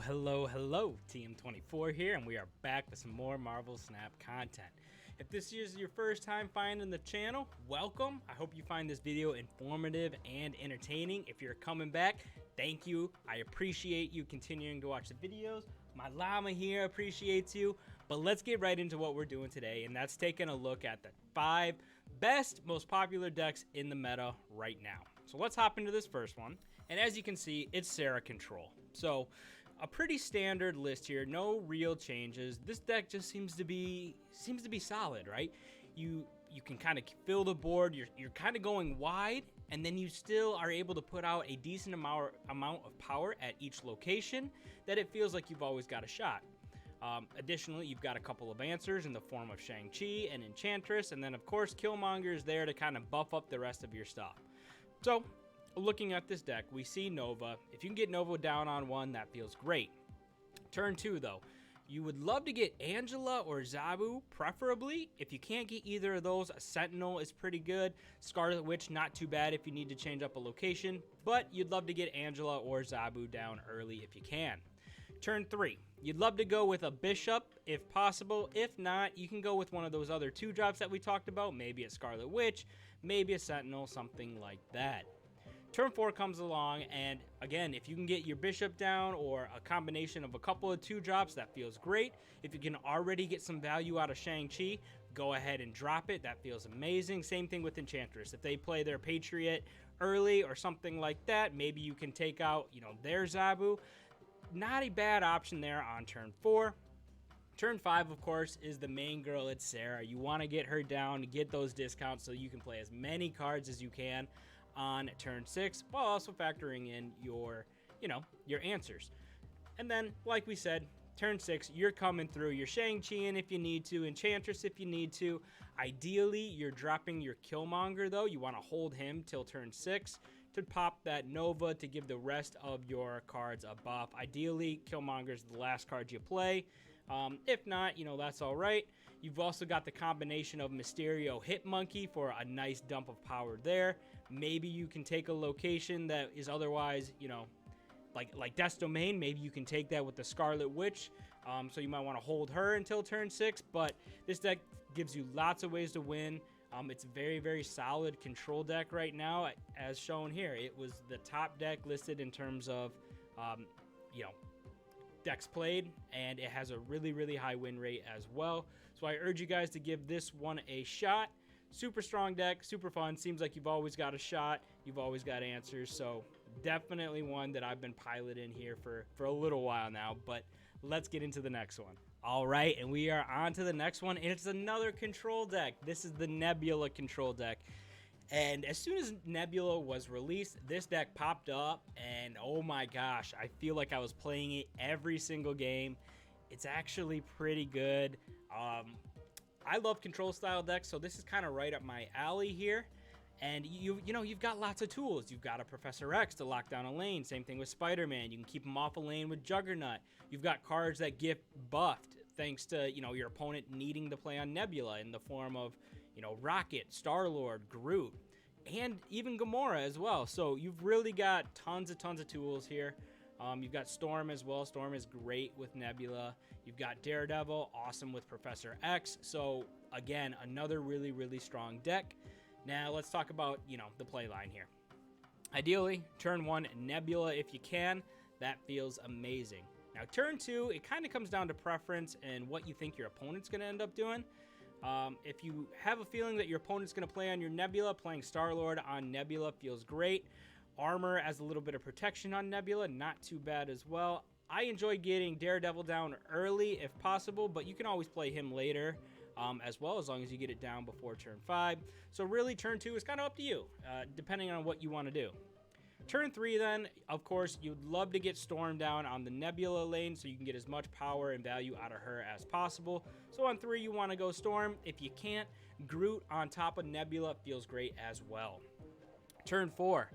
Hello, TM24 here, and we are back with some more Marvel Snap content. If this is your first time finding the channel, welcome. I hope you find this video informative and entertaining. If you're coming back, thank you. I appreciate you continuing to watch the videos. My llama here appreciates you. But let's get right into what we're doing today, and that's taking a look at the 5 best, most popular decks in the meta right now. So let's hop into this first one. And as you can see, it's Nebula Control. So a pretty standard list here, no real changes. This deck just seems to be solid, right? You can kind of fill the board. You're kind of going wide, and then you still are able to put out a decent amount of power at each location that it feels like you've always got a shot. Additionally, you've got a couple of answers in the form of Shang-Chi and Enchantress, and then of course Killmonger is there to kind of buff up the rest of your stuff. So looking at this deck, we see Nova. If you can get Nova down on 1, that feels great. Turn 2 though, you would love to get Angela or Zabu, preferably. If you can't get either of those, a Sentinel is pretty good. Scarlet Witch, not too bad if you need to change up a location, but you'd love to get Angela or Zabu down early if you can. Turn 3, you'd love to go with a Bishop if possible. If not, you can go with one of those other 2 drops that we talked about, maybe a Scarlet Witch, maybe a Sentinel, something like that. Turn 4 comes along, and again, if you can get your Bishop down or a combination of a couple of 2 drops, that feels great. If you can already get some value out of Shang-Chi, go ahead and drop it. That feels amazing. Same thing with Enchantress. If they play their Patriot early or something like that, maybe you can take out, their Zabu. Not a bad option there on turn 4. Turn 5, of course, is the main girl. It's Sarah. You want to get her down to get those discounts so you can play as many cards as you can on turn 6, while also factoring in your answers. And then, like we said, turn 6, you're coming through your Shang-Chi in if you need to, Enchantress if you need to. Ideally, you're dropping your Killmonger, though. You want to hold him till turn 6 to pop that Nova to give the rest of your cards a buff. Ideally, Killmonger's the last card you play. If not, that's all right. You've also got the combination of Mysterio Hit Monkey for a nice dump of power there. Maybe you can take a location that is otherwise, like Death's Domain. Maybe you can take that with the Scarlet Witch. So you might want to hold her until turn 6. But this deck gives you lots of ways to win. It's a very, very solid control deck right now, as shown here. It was the top deck listed in terms of, decks played, and it has a really, really high win rate as well. So I urge you guys to give this one a shot. Super strong deck, super fun. Seems like you've always got a shot. You've always got answers. So definitely one that I've been piloting here for a little while now, but let's get into the next one. All right, and we are on to the next one, and it's another control deck. This is the Nebula Control deck. And as soon as Nebula was released, this deck popped up, and oh my gosh, I feel like I was playing it every single game. It's actually pretty good. I love control style decks, so this is kind of right up my alley here. And you've got lots of tools. You've got a Professor X to lock down a lane. Same thing with Spider-Man. You can keep him off a lane with Juggernaut. You've got cards that get buffed thanks to your opponent needing to play on Nebula in the form of Rocket, Star-Lord, Groot, and even Gamora as well. So you've really got tons of tools here. You've got Storm as well. Storm is great with Nebula. You've got Daredevil, awesome with Professor X. So again, another really, really strong deck. Now let's talk about the play line here. Ideally, turn 1 Nebula if you can. That feels amazing. Now turn 2, it kind of comes down to preference and what you think your opponent's going to end up doing. If you have a feeling that your opponent's going to play on your Nebula, playing Star-Lord on Nebula feels great. Armor as a little bit of protection on Nebula, not too bad as well. I enjoy getting Daredevil down early if possible, but you can always play him later as well, as long as you get it down before turn 5. So really, turn 2 is kind of up to you, depending on what you want to do. Turn 3 then, of course, you'd love to get Storm down on the Nebula lane so you can get as much power and value out of her as possible. So on 3, you want to go Storm. If you can't, Groot on top of Nebula feels great as well. Turn 4,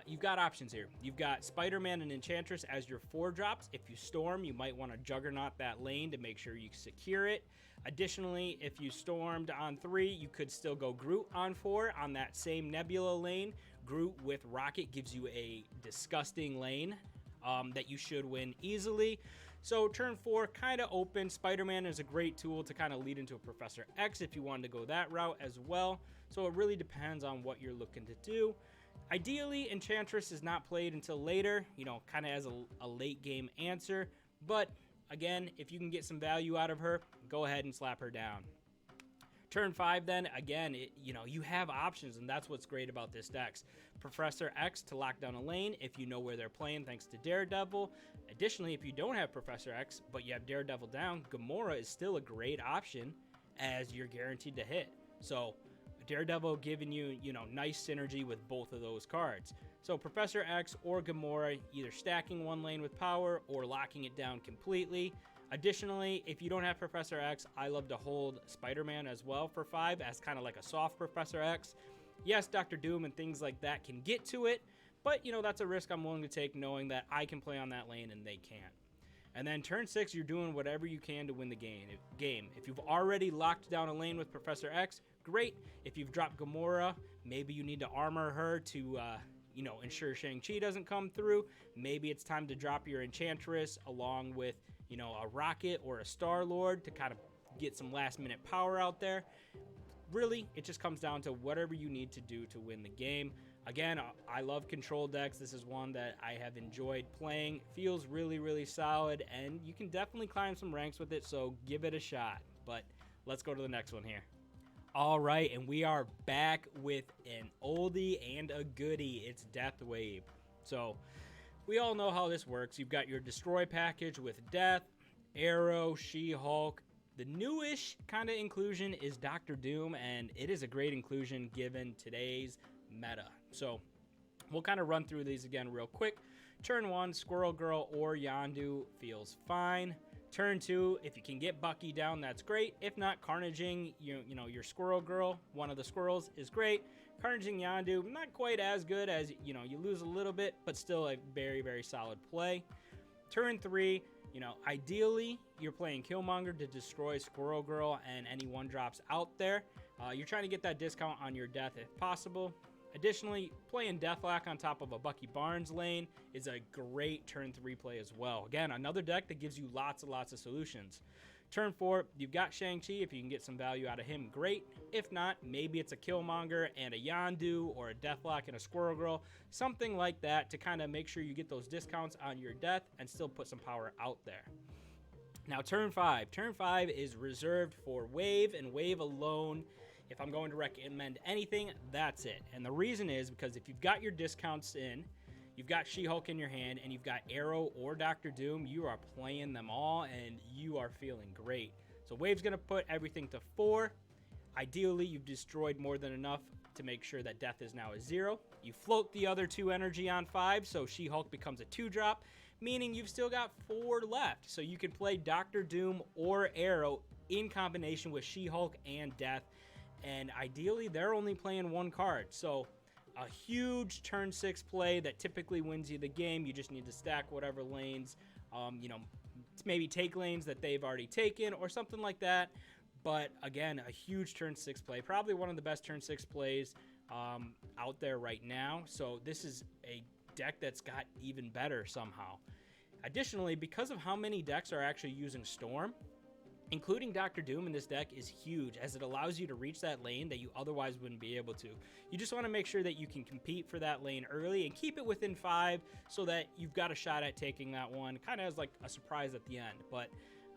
You've got options here. You've got Spider-Man and Enchantress as your 4-drops. If you storm, you might want to Juggernaut that lane to make sure you secure it. Additionally, if you stormed on 3, you could still go Groot on 4 on that same Nebula lane. Groot with Rocket gives you a disgusting lane. that you should win easily. So turn 4, kind of open. Spider-Man is a great tool to kind of lead into a Professor X if you wanted to go that route as well. So it really depends on what you're looking to do. Ideally, Enchantress is not played until later, you know, kind of as a late game answer. But again, if you can get some value out of her, go ahead and slap her down. Turn 5 then, again, you know, you have options, and that's what's great about this deck. Professor X to lock down a lane if you know where they're playing thanks to Daredevil. Additionally, if you don't have Professor X, but you have Daredevil down, Gamora is still a great option as you're guaranteed to hit. So Daredevil giving you, you know, nice synergy with both of those cards. So Professor X or Gamora either stacking one lane with power or locking it down completely. Additionally, if you don't have Professor X, I love to hold Spider-Man as well for 5 as kind of like a soft Professor X. Yes, Dr. Doom and things like that can get to it, but, you know, that's a risk I'm willing to take knowing that I can play on that lane and they can't. And then turn 6, you're doing whatever you can to win the game. If you've already locked down a lane with Professor X, great. If you've dropped Gamora, maybe you need to armor her to, you know, ensure Shang-Chi doesn't come through. Maybe it's time to drop your Enchantress along with, you know, a Rocket or a Star-Lord to kind of get some last-minute power out there. Really, it just comes down to whatever you need to do to win the game. Again, I love control decks. This is one that I have enjoyed playing. Feels really, really solid, and you can definitely climb some ranks with it, so give it a shot. But let's go to the next one here. All right, and we are back with an oldie and a goodie. It's Death Wave. So we all know how this works. You've got your Destroy package with Death, Arrow, She-Hulk. The newish kind of inclusion is Dr. Doom, and it is a great inclusion given today's meta. So we'll kind of run through these again real quick. Turn 1, Squirrel Girl or Yondu feels fine. Turn 2, if you can get Bucky down, that's great. If not, Carnaging, you know, your Squirrel Girl, one of the squirrels, is great. Carnaging Yondu, not quite as good as, you know, you lose a little bit, but still a very, very solid play. Turn 3, you know, ideally, you're playing Killmonger to destroy Squirrel Girl and any one drops out there. You're trying to get that discount on your death if possible. Additionally, playing Deathlock on top of a Bucky Barnes lane is a great turn 3 play as well. Again, another deck that gives you lots and lots of solutions. Turn 4, you've got Shang-Chi. If you can get some value out of him, great. If not, maybe it's a Killmonger and a Yondu or a Deathlock and a Squirrel Girl, something like that to kind of make sure you get those discounts on your death and still put some power out there. Now, turn 5. Turn 5 is reserved for Wave and Wave alone. If I'm going to recommend anything, that's it. And the reason is because if you've got your discounts in, you've got She-Hulk in your hand, and you've got Arrow or Dr. Doom, you are playing them all, and you are feeling great. So Wave's going to put everything to 4. Ideally, you've destroyed more than enough to make sure that death is now a 0. You float the other 2 energy on 5, so She-Hulk becomes a 2-drop, meaning you've still got 4 left. So you can play Dr. Doom or Arrow in combination with She-Hulk and Death. And ideally, they're only playing 1 card. So a huge turn 6 play that typically wins you the game. You just need to stack whatever lanes, you know, maybe take lanes that they've already taken or something like that. But again, a huge turn 6 play. Probably one of the best turn 6 plays out there right now. So this is a deck that's got even better somehow. Additionally, because of how many decks are actually using Storm, including Dr. Doom in this deck is huge as it allows you to reach that lane that you otherwise wouldn't be able to. You just want to make sure that you can compete for that lane early and keep it within 5 so that you've got a shot at taking that one, kind of as like a surprise at the end. But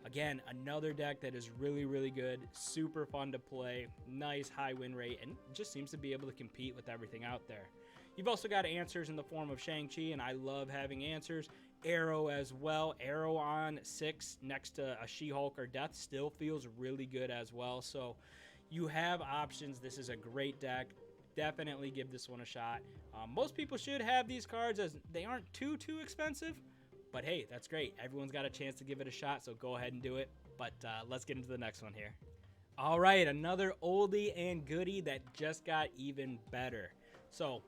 again, another deck that is really, really good, super fun to play, nice high win rate, and just seems to be able to compete with everything out there. You've also got answers in the form of Shang-Chi, and I love having answers. Arrow as well. Arrow on 6 next to a She-Hulk or Death still feels really good as well. So you have options. This is a great deck. Definitely give this one a shot. Most people should have these cards as they aren't too expensive. But hey, that's great. Everyone's got a chance to give it a shot, so go ahead and do it. But let's get into the next one here. All right, another oldie and goodie that just got even better. So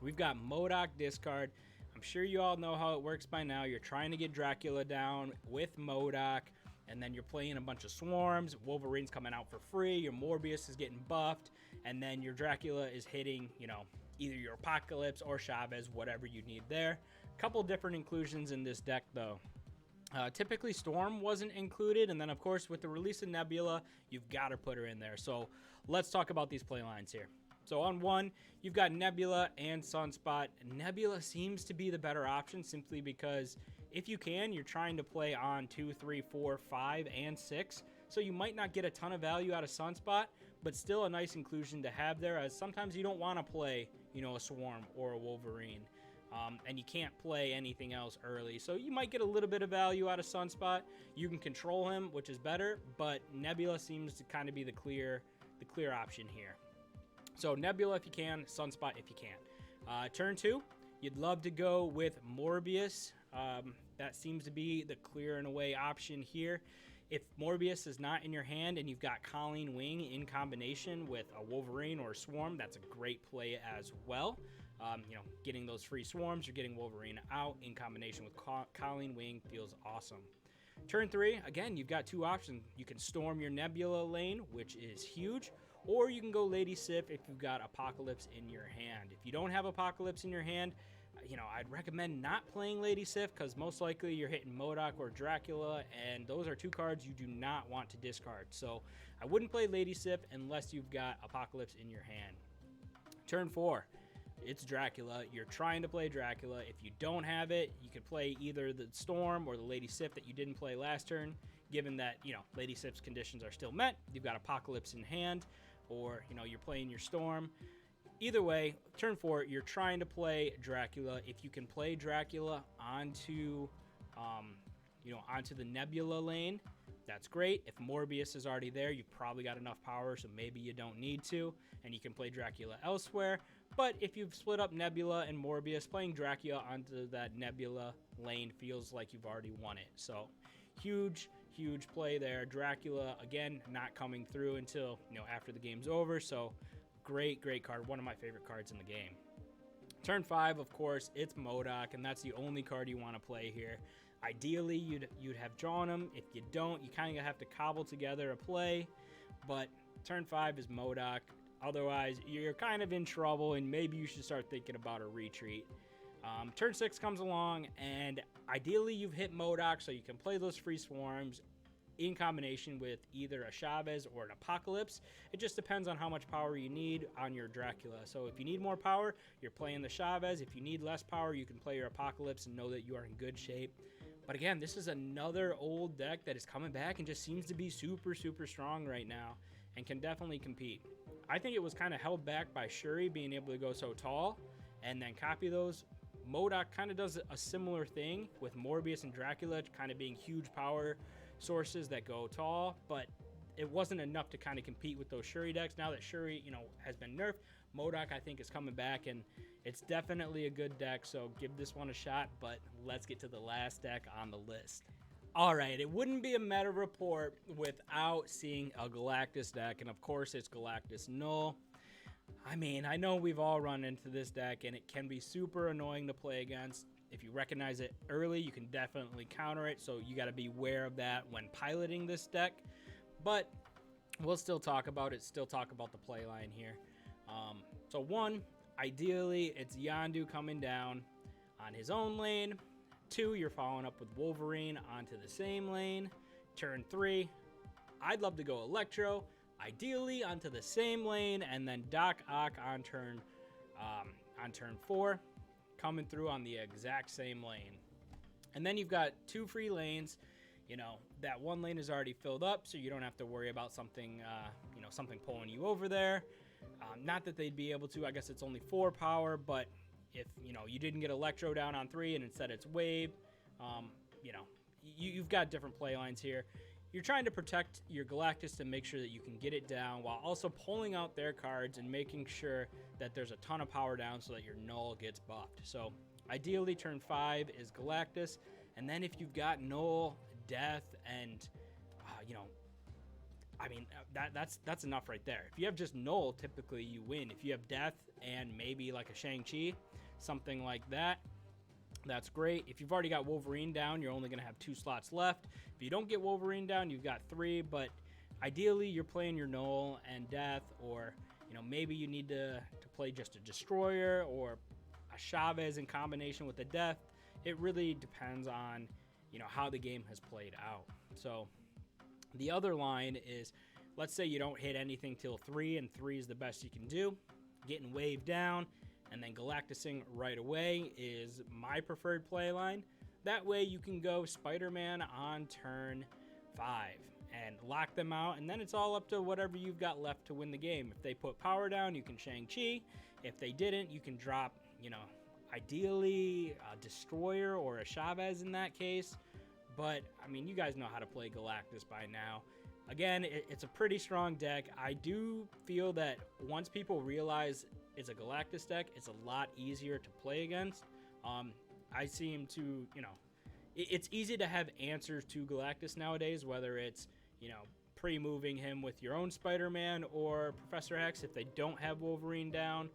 we've got Modoc Discard. I'm sure you all know how it works by now. You're trying to get Dracula down with Modoc, and then you're playing a bunch of swarms. Wolverine's coming out for free. Your Morbius is getting buffed, and then your Dracula is hitting, you know, either your Apocalypse or Chavez, whatever you need there. Couple different inclusions in this deck though. Typically Storm wasn't included, and then of course with the release of Nebula, you've got to put her in there. So let's talk about these play lines here. So on one, you've got Nebula and Sunspot. Nebula seems to be the better option simply because if you can, you're trying to play on 2, 3, 4, 5, and 6. So you might not get a ton of value out of Sunspot, but still a nice inclusion to have there, as sometimes you don't want to play, you know, a Swarm or a Wolverine. And you can't play anything else early. So you might get a little bit of value out of Sunspot. You can control him, which is better, but Nebula seems to kind of be the clear option here. So Nebula if you can, Sunspot if you can. Turn 2, you'd love to go with Morbius. That seems to be the clear and away option here. If Morbius is not in your hand and you've got Colleen Wing in combination with a Wolverine or a Swarm, that's a great play as well. You know, getting those free swarms or getting Wolverine out in combination with Colleen Wing feels awesome. Turn 3, again, you've got two options. You can storm your Nebula lane, which is huge, or you can go Lady Sif if you've got Apocalypse in your hand. If you don't have Apocalypse in your hand, you know, I'd recommend not playing Lady Sif because most likely you're hitting Modoc or Dracula, and those are two cards you do not want to discard. So I wouldn't play Lady Sif unless you've got Apocalypse in your hand. Turn 4. It's Dracula. You're trying to play Dracula. If you don't have it, you could play either the Storm or the Lady Sif that you didn't play last turn, given that, you know, Lady Sif's conditions are still met. You've got Apocalypse in hand, or, you know, you're playing your Storm. Either way, turn 4, you're trying to play Dracula. If you can play Dracula onto, onto the Nebula lane, that's great. If Morbius is already there, you've probably got enough power, so maybe you don't need to, and you can play Dracula elsewhere. But if you've split up Nebula and Morbius, playing Dracula onto that Nebula lane feels like you've already won it. So huge play there. Dracula, again, not coming through until, you know, after the game's over. So great card. One of my favorite cards in the game. Turn 5, of course, it's Modoc, and that's the only card you want to play here. Ideally, you'd have drawn him. If you don't, you kind of have to cobble together a play. But turn 5 is Modoc. Otherwise, you're kind of in trouble, and maybe you should start thinking about a retreat. Turn 6 comes along, and ideally you've hit Modoc, so you can play those free swarms in combination with either a Chavez or an Apocalypse. It just depends on how much power you need on your Dracula. So if you need more power, you're playing the Chavez. If you need less power, you can play your Apocalypse and know that you are in good shape. But again, this is another old deck that is coming back and just seems to be super strong right now and can definitely compete. I think it was kind of held back by Shuri being able to go so tall and then copy those. Modoc kind of does a similar thing with Morbius and Dracula kind of being huge power sources that go tall, but it wasn't enough to kind of compete with those Shuri decks. Now that Shuri, you know, has been nerfed, Modoc I think is coming back, and it's definitely a good deck, so give this one a shot. But let's get to the last deck on the list. All right, it wouldn't be a meta report without seeing a Galactus deck, and of course it's Galactus Null. I mean, I know we've all run into this deck, and it can be super annoying to play against. If you recognize it early, you can definitely counter it, so you got to be aware of that when piloting this deck. But we'll still talk about it, still talk about the play line here. So one, ideally, it's Yondu coming down on his own lane. 2, you're following up with Wolverine onto the same lane. Turn 3, I'd love to go Electro, ideally onto the same lane, and then Doc Ock on turn 4, coming through on the exact same lane. And then you've got 2 free lanes. You know, that one lane is already filled up, so you don't have to worry about something, something pulling you over there. Not that they'd be able to. I guess it's only 4 power, but if, you know, you didn't get Electro down on 3 and instead it's Wave, you've got different play lines here. You're trying to protect your Galactus to make sure that you can get it down while also pulling out their cards and making sure that there's a ton of power down so that your Null gets buffed. So ideally turn 5 is Galactus, and then if you've got Null, Death, and that's enough right there. If you have just Null, typically you win. If you have Death and maybe like a Shang-Chi, something like that, that's great. If you've already got Wolverine down, you're only going to have 2 slots left. If you don't get Wolverine down, you've got 3, but ideally you're playing your Null and Death, or, you know, maybe you need to play just a Destroyer or a Chavez in combination with the Death. it really depends on, you know, how the game has played out. So the other line is, let's say you don't hit anything till 3, and 3 is the best you can do. Getting wave down and then Galactusing right away is my preferred play line. That way you can go Spider-Man on turn 5 and lock them out, and then it's all up to whatever you've got left to win the game. If they put power down, you can Shang-Chi. If they didn't, you can drop, you know, ideally a Destroyer or a Chavez in that case. But, I mean, you guys know how to play Galactus by now. Again, it's a pretty strong deck. I do feel that once people realize it's a Galactus deck, it's a lot easier to play against. I seem to, you know, it's easy to have answers to Galactus nowadays, whether it's, you know, pre-moving him with your own Spider-Man or Professor X if they don't have Wolverine down,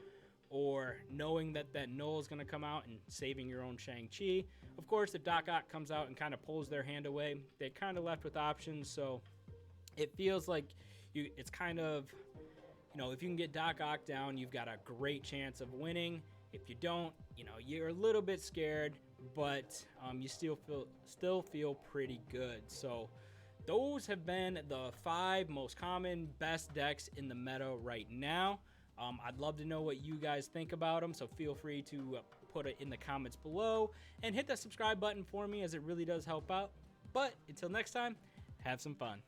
or knowing that Null is going to come out and saving your own Shang-Chi. Of course, if Doc Ock comes out and kind of pulls their hand away, they're kind of left with options, so it feels like it's kind of, you know, if you can get Doc Ock down, you've got a great chance of winning. If you don't, you know, you're a little bit scared, but you still feel pretty good. So those have been the 5 most common best decks in the meta right now. I'd love to know what you guys think about them, so feel free to put it in the comments below and hit that subscribe button for me, as it really does help out. But until next time, have some fun.